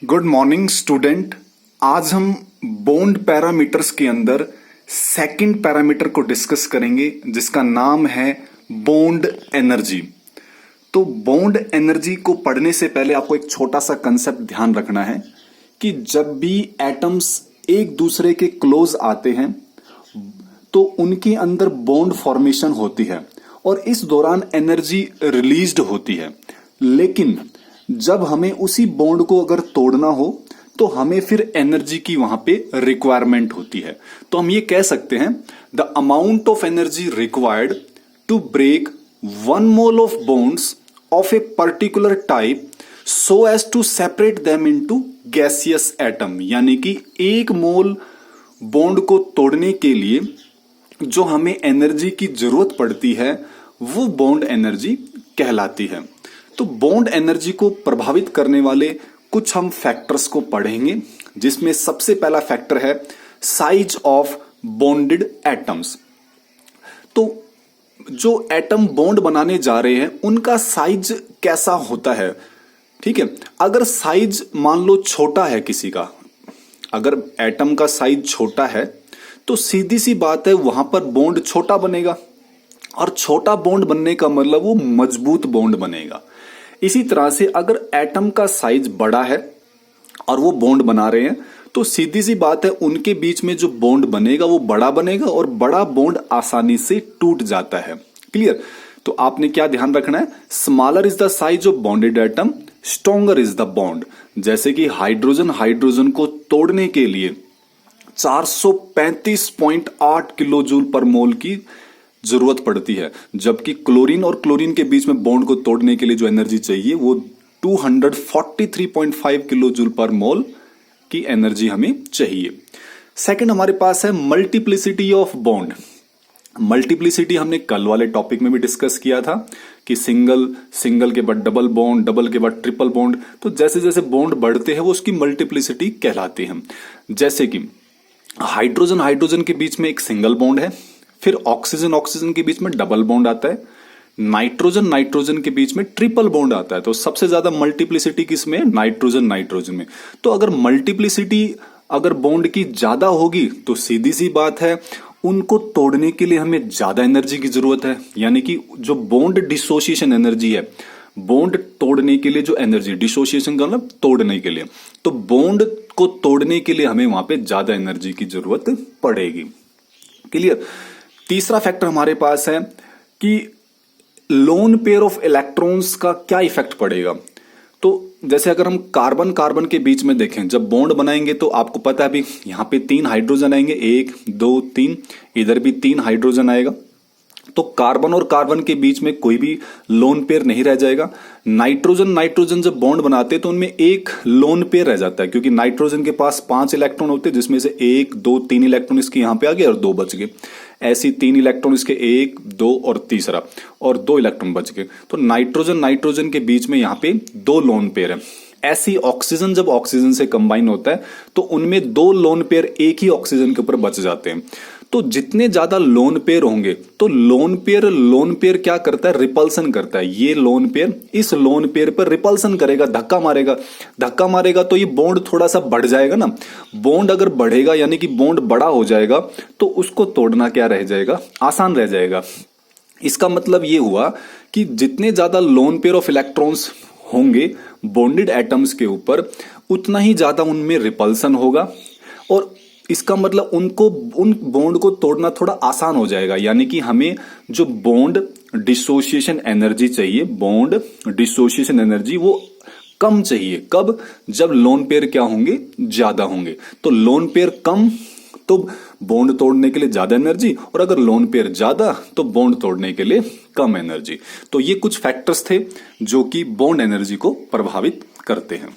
Good morning student. आज हम bond parameters के अंदर सेकंड पैरामीटर को डिस्कस करेंगे जिसका नाम है बॉन्ड एनर्जी। तो बॉन्ड एनर्जी को पढ़ने से पहले आपको एक छोटा सा कंसेप्ट ध्यान रखना है कि जब भी एटम्स एक दूसरे के क्लोज आते हैं तो उनके अंदर बॉन्ड फॉर्मेशन होती है और इस दौरान एनर्जी रिलीज्ड होती है। लेकिन जब हमें उसी बॉन्ड को अगर तोड़ना हो तो हमें फिर एनर्जी की वहां पे रिक्वायरमेंट होती है। तो हम ये कह सकते हैं the amount of energy required to break 1 mole of bonds of a particular type so as to separate them into gaseous atom. यानी कि 1 मोल बॉन्ड को तोड़ने के लिए जो हमें एनर्जी की जरूरत पड़ती है वो बॉन्ड एनर्जी कहलाती है। तो बॉन्ड एनर्जी को प्रभावित करने वाले कुछ हम फैक्टर्स को पढ़ेंगे, जिसमें सबसे पहला फैक्टर है साइज ऑफ बॉन्डेड एटम्स। तो जो एटम बॉन्ड बनाने जा रहे हैं उनका साइज कैसा होता है, ठीक है। अगर साइज मान लो छोटा है किसी का, अगर एटम का साइज छोटा है तो सीधी सी बात है वहां पर बॉन्ड छोटा बनेगा और छोटा बॉन्ड बनने का मतलब वो मजबूत बॉन्ड बनेगा। इसी तरह से अगर एटम का साइज बड़ा है और वो बॉन्ड बना रहे हैं तो सीधी सी बात है उनके बीच में जो बॉन्ड बनेगा वो बड़ा बनेगा और बड़ा बॉन्ड आसानी से टूट जाता है। क्लियर। तो आपने क्या ध्यान रखना है, smaller is the size of bonded atom, stronger is the bond. जैसे कि हाइड्रोजन को तोड़ने के लिए 435.8 किलो जूल पर मोल की जरूरत पड़ती है, जबकि क्लोरीन और क्लोरीन के बीच में बॉन्ड को तोड़ने के लिए जो एनर्जी चाहिए वो 243.5 किलो जूल पर मोल की एनर्जी हमें चाहिए। सेकंड हमारे पास है मल्टीप्लिसिटी ऑफ बॉन्ड। मल्टीप्लिसिटी हमने कल वाले टॉपिक में भी डिस्कस किया था कि सिंगल के बाद डबल बॉन्ड, डबल के बाद ट्रिपल बॉन्ड। तो जैसे जैसे बॉन्ड बढ़ते हैं वो उसकी मल्टीप्लिसिटी कहलाती है। जैसे कि हाइड्रोजन के बीच में एक सिंगल बॉन्ड है, फिर ऑक्सीजन के बीच में डबल बॉन्ड आता है, नाइट्रोजन के बीच में ट्रिपल बॉन्ड आता है। तो सबसे ज्यादा मल्टीप्लिसिटी किसमें, नाइट्रोजन में। तो अगर मल्टीप्लिसिटी अगर बॉन्ड की ज्यादा होगी तो सीधी सी बात है उनको तोड़ने के लिए हमें ज्यादा एनर्जी की जरूरत है। यानी कि जो बॉन्ड डिसोसिएशन एनर्जी है, बॉन्ड तोड़ने के लिए जो एनर्जी, डिसोसिएशन का मतलब तोड़ने के लिए, तो बॉन्ड को तोड़ने के लिए हमें वहां पे ज्यादा एनर्जी की जरूरत पड़ेगी। क्लियर। तीसरा फैक्टर हमारे पास है कि लोन पेयर ऑफ इलेक्ट्रॉन्स का क्या इफेक्ट पड़ेगा। तो जैसे अगर हम कार्बन के बीच में देखें, जब बॉन्ड बनाएंगे तो आपको पता है अभी यहां पे 3 हाइड्रोजन आएंगे, 1 2 3, इधर भी 3 हाइड्रोजन आएगा। तो कार्बन और कार्बन के बीच में कोई भी लोन पेयर नहीं रह जाएगा। नाइट्रोजन जब बॉन्ड बनाते हैं तो उनमें एक लोन पेयर रह जाता है, क्योंकि नाइट्रोजन के पास 5 इलेक्ट्रॉन होते हैं, जिसमें से 1 2 3 इलेक्ट्रॉन इसके यहां पे आ गए और 2 बच गए। ऐसी 3 इलेक्ट्रॉन इसके 1 2 और तीसरा और 2 इलेक्ट्रॉन बच गए। तो नाइट्रोजन के बीच में यहां पे 2 लोन पेयर है। ऐसी ऑक्सीजन जब ऑक्सीजन से कंबाइन होता है तो उनमें 2 लोन पेयर एक ही ऑक्सीजन के ऊपर बच जाते हैं। तो जितने ज्यादा लोन पेयर होंगे तो लोन पेयर क्या करता है, रिपल्सन करता है। ये लोन पेयर इस लोन पेयर पर रिपल्सन करेगा, धक्का मारेगा तो ये बॉन्ड थोड़ा सा बढ़ जाएगा ना। बॉन्ड अगर बढ़ेगा यानी कि बॉन्ड बड़ा हो जाएगा तो उसको तोड़ना क्या रह जाएगा, आसान रह जाएगा। इसका मतलब ये हुआ कि जितने ज्यादा लोन पेयर ऑफ इलेक्ट्रॉन्स होंगे बॉन्डेड एटम्स के ऊपर उतना ही ज्यादा उनमें रिपल्सन होगा और इसका मतलब उन बॉन्ड को तोड़ना थोड़ा आसान हो जाएगा। यानी कि हमें जो बॉन्ड डिसोसिएशन एनर्जी चाहिए, बॉन्ड डिसोसिएशन एनर्जी वो कम चाहिए। कब, जब लोन पेयर क्या होंगे, ज्यादा होंगे। तो लोन पेयर कम तो बॉन्ड तोड़ने के लिए ज्यादा एनर्जी, और अगर लोन पेयर ज्यादा तो बॉन्ड तोड़ने के लिए कम एनर्जी। तो ये कुछ फैक्टर्स थे जो कि बॉन्ड एनर्जी को प्रभावित करते हैं।